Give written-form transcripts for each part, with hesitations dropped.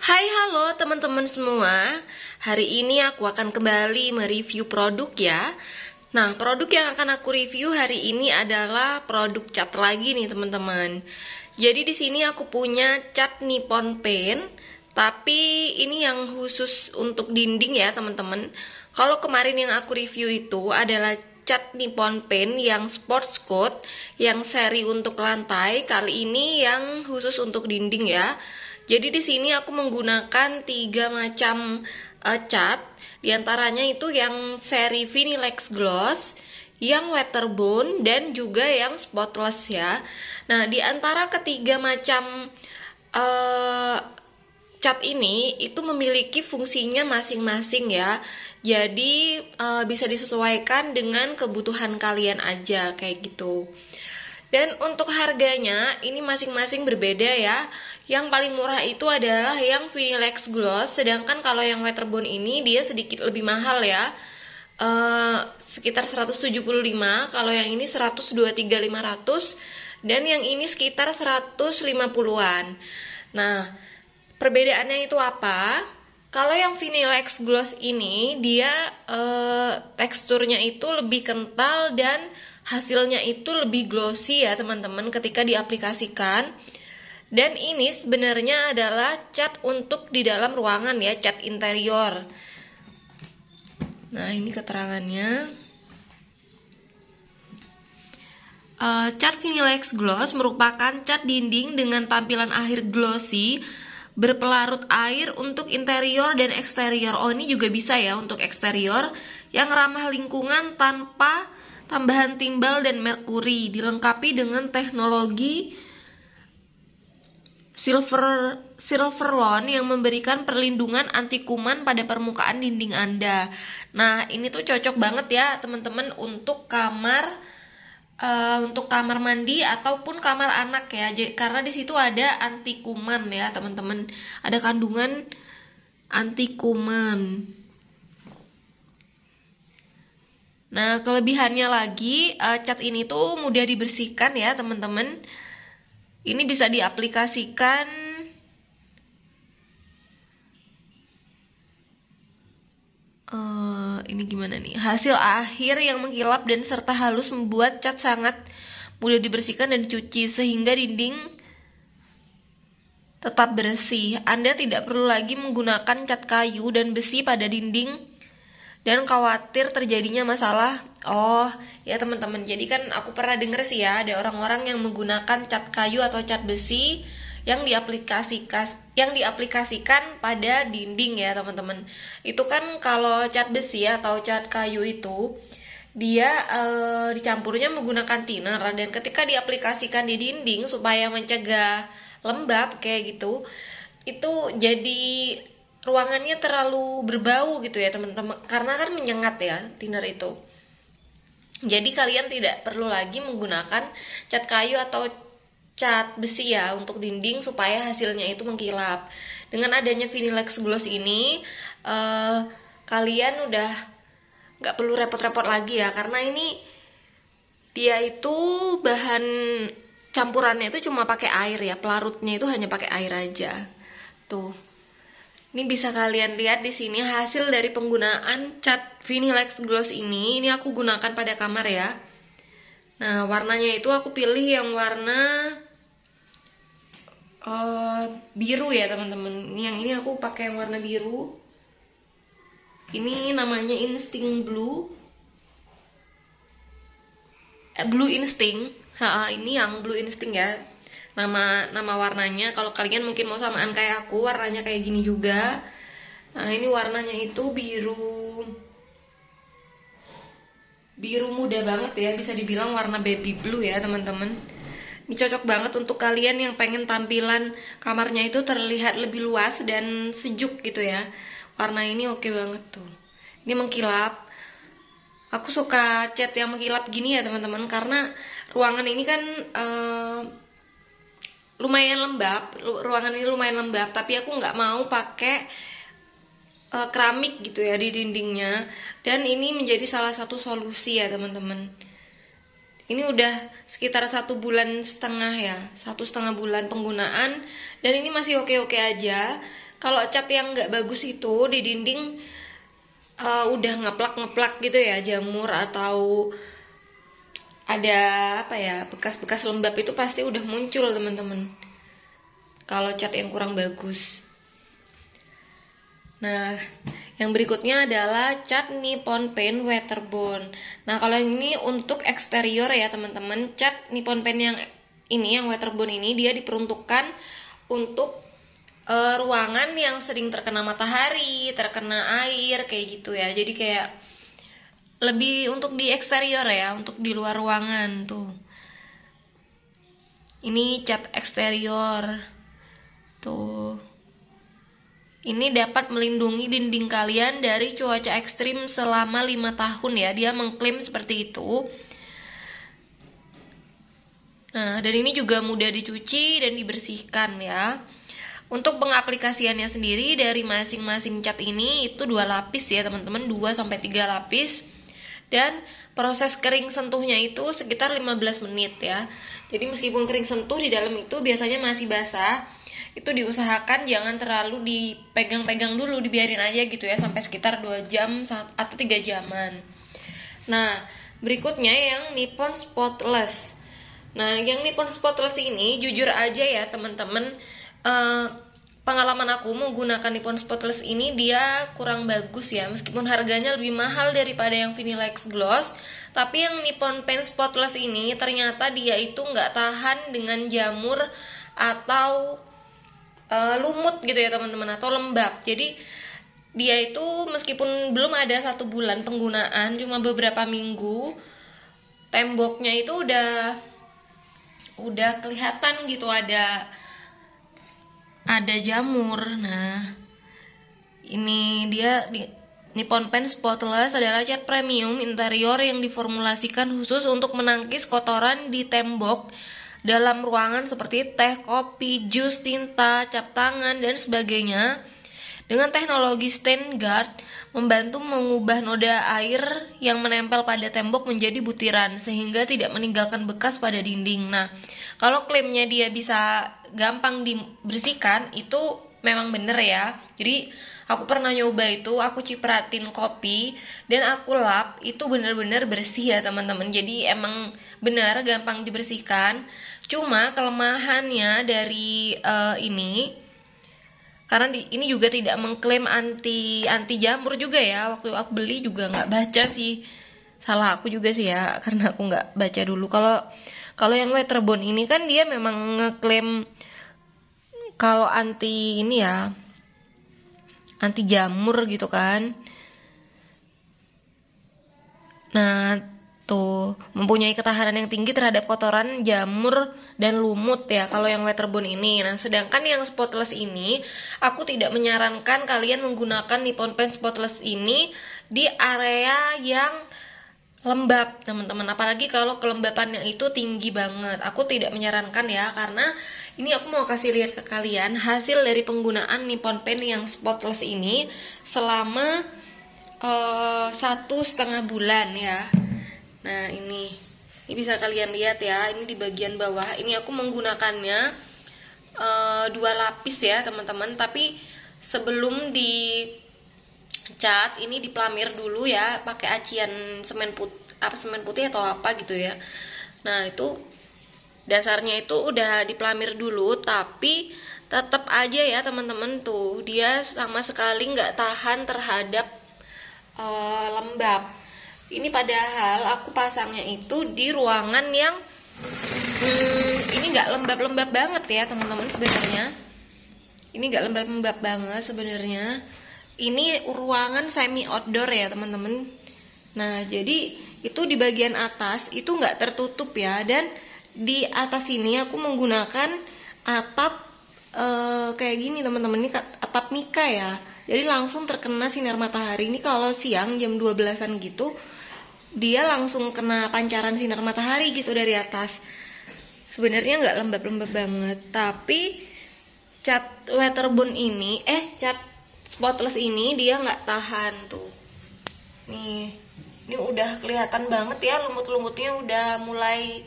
Hai halo teman-teman semua. Hari ini aku akan kembali mereview produk ya. Nah, produk yang akan aku review hari ini adalah produk cat lagi nih teman-teman. Jadi di sini aku punya cat Nippon Paint, tapi ini yang khusus untuk dinding ya teman-teman. Kalau kemarin yang aku review itu adalah cat Nippon Paint yang sports coat, yang seri untuk lantai. Kali ini yang khusus untuk dinding ya. Jadi di sini aku menggunakan 3 macam cat. Di antaranya itu yang seri Vinylex Gloss, yang waterborne, dan juga yang spotless ya. Nah, di antara ketiga macam cat ini itu memiliki fungsinya masing-masing ya. Jadi bisa disesuaikan dengan kebutuhan kalian aja kayak gitu. Dan untuk harganya ini masing-masing berbeda ya. Yang paling murah itu adalah yang Vinylex Gloss, sedangkan kalau yang waterborne ini dia sedikit lebih mahal ya. Sekitar 175, kalau yang ini 123.500, dan yang ini sekitar 150-an. Nah, perbedaannya itu apa? Kalau yang Vinylex Gloss ini dia teksturnya itu lebih kental dan hasilnya itu lebih glossy ya teman-teman ketika diaplikasikan. Dan ini sebenarnya adalah cat untuk di dalam ruangan ya, cat interior. Nah, ini keterangannya. Cat Vinylex Gloss merupakan cat dinding dengan tampilan akhir glossy berpelarut air untuk interior dan eksterior. Oh, ini juga bisa ya untuk eksterior, yang ramah lingkungan tanpa tambahan timbal dan merkuri, dilengkapi dengan teknologi Silverlon yang memberikan perlindungan anti kuman pada permukaan dinding Anda. Nah, ini tuh cocok banget ya teman-teman untuk kamar mandi ataupun kamar anak ya. Karena di situ ada anti kuman ya teman-teman. Ada kandungan anti kuman. Nah, kelebihannya lagi, cat ini tuh mudah dibersihkan ya teman-teman. Ini bisa diaplikasikan ini gimana nih? Hasil akhir yang mengkilap dan serta halus membuat cat sangat mudah dibersihkan dan dicuci sehingga dinding tetap bersih. Anda tidak perlu lagi menggunakan cat kayu dan besi pada dinding dan khawatir terjadinya masalah. Oh ya teman-teman, jadi kan aku pernah denger sih ya, ada orang-orang yang menggunakan cat kayu atau cat besi yang diaplikasikan pada dinding ya teman-teman. Itu kan kalau cat besi atau cat kayu itu dia dicampurnya menggunakan thinner, dan ketika diaplikasikan di dinding supaya mencegah lembab kayak gitu, itu jadi ruangannya terlalu berbau gitu ya teman-teman, karena kan menyengat ya thinner itu. Jadi kalian tidak perlu lagi menggunakan cat kayu atau cat besi ya untuk dinding supaya hasilnya itu mengkilap. Dengan adanya Vinylex Gloss ini kalian udah gak perlu repot-repot lagi ya, karena ini dia itu bahan campurannya itu cuma pakai air ya, pelarutnya itu hanya pakai air aja. Tuh. Ini bisa kalian lihat di sini hasil dari penggunaan cat Vinylex Gloss ini. Ini aku gunakan pada kamar ya. Nah, warnanya itu aku pilih yang warna biru ya teman-teman. Yang ini aku pakai yang warna biru. Ini namanya Instinct Blue. Blue Instinct. Ini yang Blue Instinct ya. Nama warnanya. Kalau kalian mungkin mau samaan kayak aku, warnanya kayak gini juga. Nah, ini warnanya itu biru muda banget ya, bisa dibilang warna baby blue ya teman-teman. Ini cocok banget untuk kalian yang pengen tampilan kamarnya itu terlihat lebih luas dan sejuk gitu ya. Warna ini oke banget tuh. Ini mengkilap. Aku suka cat yang mengkilap gini ya teman-teman, karena ruangan ini kan lumayan lembab. Ruangan ini lumayan lembab, tapi aku nggak mau pakai keramik gitu ya di dindingnya. Dan ini menjadi salah satu solusi ya teman-teman. Ini udah sekitar 1,5 bulan ya, 1,5 bulan penggunaan, dan ini masih oke-oke aja. Kalau cat yang nggak bagus itu di dinding udah ngeplak gitu ya, jamur atau ada apa ya, bekas-bekas lembab itu pasti udah muncul teman-teman kalau cat yang kurang bagus. Nah, yang berikutnya adalah cat Nippon Paint Waterborne. Nah, kalau ini untuk eksterior ya teman-teman. Cat Nippon Paint yang ini, yang waterborne ini, dia diperuntukkan untuk ruangan yang sering terkena matahari, terkena air, kayak gitu ya. Jadi kayak lebih untuk di eksterior ya, untuk di luar ruangan tuh. Ini cat eksterior tuh. Ini dapat melindungi dinding kalian dari cuaca ekstrim selama 5 tahun ya. Dia mengklaim seperti itu. Nah, dan ini juga mudah dicuci dan dibersihkan ya. Untuk pengaplikasiannya sendiri dari masing-masing cat ini itu 2 lapis ya teman-teman, 2-3 lapis. Dan proses kering sentuhnya itu sekitar 15 menit ya. Jadi meskipun kering sentuh, di dalam itu biasanya masih basah. Itu diusahakan jangan terlalu dipegang-pegang dulu, dibiarin aja gitu ya sampai sekitar 2 jam atau 3 jaman. Nah, berikutnya yang Nippon Spotless. Nah, yang Nippon Spotless ini jujur aja ya teman-teman, pengalaman aku menggunakan Nippon Spotless ini dia kurang bagus ya. Meskipun harganya lebih mahal daripada yang Vinilex Gloss, tapi yang Nippon Paint Spotless ini ternyata dia itu nggak tahan dengan jamur atau lumut gitu ya teman-teman, atau lembab. Jadi dia itu meskipun belum ada 1 bulan penggunaan, cuma beberapa minggu, temboknya itu udah kelihatan gitu ada jamur. Nah, ini dia Nippon Paint Spotless adalah cat premium interior yang diformulasikan khusus untuk menangkis kotoran di tembok dalam ruangan seperti teh, kopi, jus, tinta, cap tangan, dan sebagainya. Dengan teknologi stain guard, membantu mengubah noda air yang menempel pada tembok menjadi butiran sehingga tidak meninggalkan bekas pada dinding. Nah, kalau klaimnya dia bisa gampang dibersihkan, itu memang bener ya. Jadi aku pernah nyoba itu, aku cipratin kopi dan aku lap, itu bener-bener bersih ya teman-teman. Jadi emang benar gampang dibersihkan. Cuma kelemahannya dari ini, karena ini juga tidak mengklaim anti jamur juga ya. Waktu aku beli juga nggak baca sih, salah aku juga sih ya, karena aku nggak baca dulu. Kalau yang waterborne ini kan dia memang ngeklaim kalau anti ini ya, anti jamur gitu kan. Nah, tuh mempunyai ketahanan yang tinggi terhadap kotoran, jamur, dan lumut ya kalau yang waterborne ini. Nah, sedangkan yang spotless ini aku tidak menyarankan kalian menggunakan Nippon Paint Spotless ini di area yang lembab teman-teman, apalagi kalau kelembapannya itu tinggi banget. Aku tidak menyarankan ya, karena ini aku mau kasih lihat ke kalian hasil dari penggunaan Nippon Paint yang Spotless ini selama 1,5 bulan ya. Nah, ini bisa kalian lihat ya, ini di bagian bawah. Ini aku menggunakannya 2 lapis ya teman-teman. Tapi sebelum dicat, ini dipelamir dulu ya, pakai acian semen putih atau apa gitu ya. Nah, itu dasarnya itu udah dipelamir dulu, tapi tetap aja ya teman-teman tuh dia sama sekali nggak tahan terhadap lembab. Ini padahal aku pasangnya itu di ruangan yang ini nggak lembab-lembab banget ya teman-teman sebenarnya. Ini nggak lembab-lembab banget sebenarnya. Ini ruangan semi outdoor ya teman-teman. Nah, jadi itu di bagian atas itu nggak tertutup ya, dan di atas ini aku menggunakan atap kayak gini teman-teman. Ini atap mika ya. Jadi langsung terkena sinar matahari. Ini kalau siang jam 12-an gitu, dia langsung kena pancaran sinar matahari gitu dari atas. Sebenarnya nggak lembab-lembab banget, tapi cat waterborne ini, cat spotless ini dia nggak tahan tuh. Nih, ini udah kelihatan banget ya, lumut-lumutnya udah mulai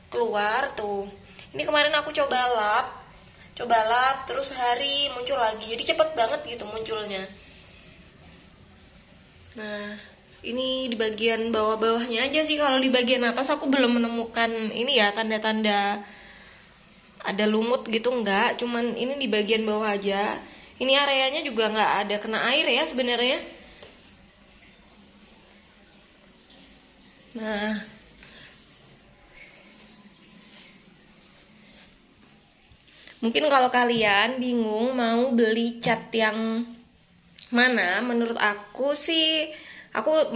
keluar tuh. Ini kemarin aku coba lap, coba lap, terus sehari muncul lagi. Jadi cepet banget gitu munculnya. Nah, ini di bagian bawah-bawahnya aja sih. Kalau di bagian atas aku belum menemukan ini ya, tanda-tanda ada lumut gitu, enggak. Cuman ini di bagian bawah aja. Ini areanya juga nggak ada kena air ya sebenarnya. Nah, mungkin kalau kalian bingung mau beli cat yang mana, menurut aku sih, aku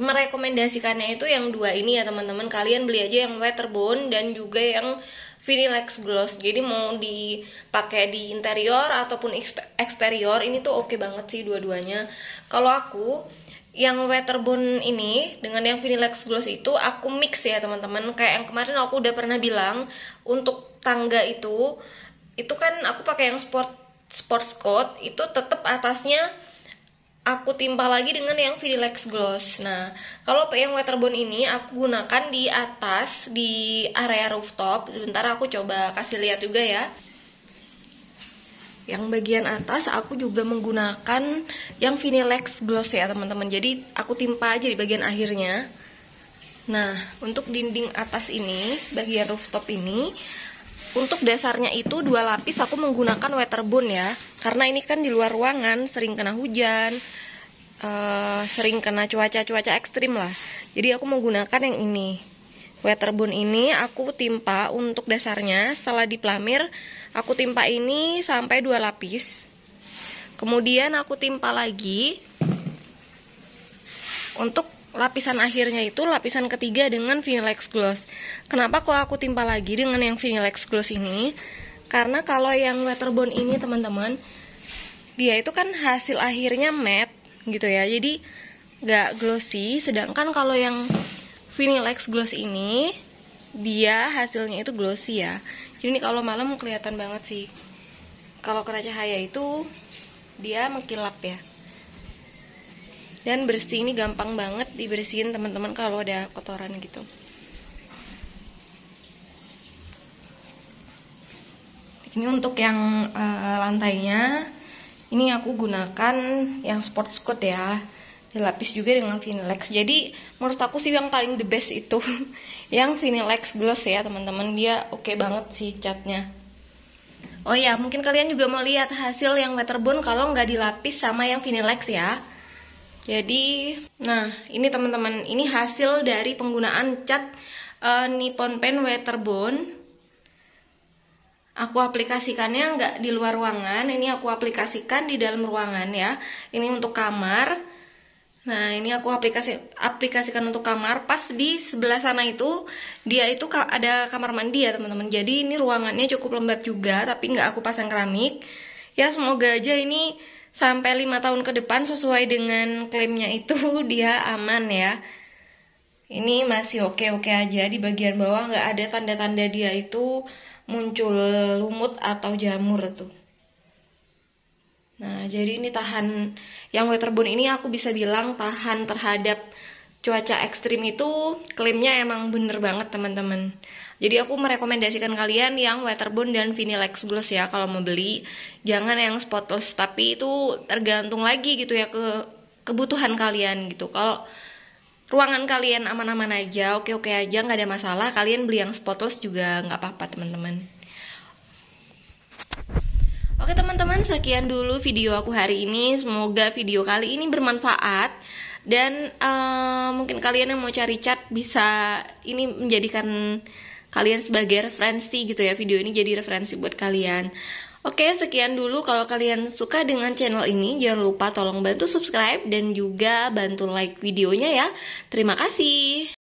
merekomendasikannya itu yang dua ini ya teman-teman. Kalian beli aja yang Waterbone dan juga yang Vinilex Gloss. Jadi mau dipakai di interior ataupun eksterior, ini tuh oke banget sih dua-duanya. Kalau aku yang Waterbone ini dengan yang Vinilex Gloss itu aku mix ya teman-teman. Kayak yang kemarin aku udah pernah bilang, untuk tangga itu kan aku pakai yang sports coat, itu tetap atasnya aku timpa lagi dengan yang Vinilex Gloss. Nah, kalau yang Waterbone ini aku gunakan di atas, di area rooftop. Sebentar aku coba kasih lihat juga ya. Yang bagian atas aku juga menggunakan yang Vinilex Gloss ya teman-teman. Jadi aku timpa aja di bagian akhirnya. Nah, untuk dinding atas ini, bagian rooftop ini, untuk dasarnya itu 2 lapis aku menggunakan Waterbone ya. Karena ini kan di luar ruangan, sering kena hujan, sering kena cuaca ekstrim lah. Jadi aku menggunakan yang ini. Waterbone ini aku timpa untuk dasarnya. Setelah diplamir, aku timpa ini sampai 2 lapis. Kemudian aku timpa lagi untuk lapisan akhirnya, itu lapisan ketiga dengan Vinilex Gloss. Kenapa kok aku timpa lagi dengan yang Vinilex Gloss ini? Karena kalau yang Waterbone ini teman-teman, dia itu kan hasil akhirnya matte gitu ya, jadi nggak glossy. Sedangkan kalau yang Vinilex Gloss ini, dia hasilnya itu glossy ya. Jadi ini kalau malam kelihatan banget sih. Kalau kena cahaya itu dia mengkilap ya. Dan bersih, ini gampang banget dibersihin teman-teman kalau ada kotoran gitu. Ini untuk yang lantainya, ini aku gunakan yang sports coat ya, dilapis juga dengan Vinilex. Jadi menurut aku sih yang paling the best itu yang Vinilex Gloss ya teman-teman. Dia oke banget sih catnya. Oh ya, mungkin kalian juga mau lihat hasil yang Waterbone kalau nggak dilapis sama yang Vinilex ya. Jadi, nah ini teman-teman, ini hasil dari penggunaan cat Nippon Paint Waterbone. Aku aplikasikannya nggak di luar ruangan, ini aku aplikasikan di dalam ruangan ya. Ini untuk kamar. Nah, ini aku aplikasikan untuk kamar. Pas di sebelah sana itu, dia itu ada kamar mandi ya teman-teman. Jadi ini ruangannya cukup lembab juga, tapi nggak aku pasang keramik. Ya semoga aja ini sampai 5 tahun ke depan sesuai dengan klaimnya itu dia aman ya. Ini masih oke-oke aja. Di bagian bawah nggak ada tanda-tanda dia itu muncul lumut atau jamur tuh. Nah, jadi ini tahan, yang Waterbone ini aku bisa bilang tahan terhadap cuaca ekstrim itu, klaimnya emang bener banget teman-teman. Jadi aku merekomendasikan kalian yang Waterbone dan Vinilex Gloss ya kalau mau beli. Jangan yang spotless, tapi itu tergantung lagi gitu ya ke kebutuhan kalian gitu. Kalau ruangan kalian aman-aman aja, oke-oke aja, nggak ada masalah, kalian beli yang spotless juga nggak apa-apa teman-teman. Oke teman-teman, sekian dulu video aku hari ini. Semoga video kali ini bermanfaat. Dan mungkin kalian yang mau cari cat bisa ini menjadikan kalian sebagai referensi gitu ya. Video ini jadi referensi buat kalian. Oke, sekian dulu. Kalau kalian suka dengan channel ini, jangan lupa tolong bantu subscribe dan juga bantu like videonya ya. Terima kasih.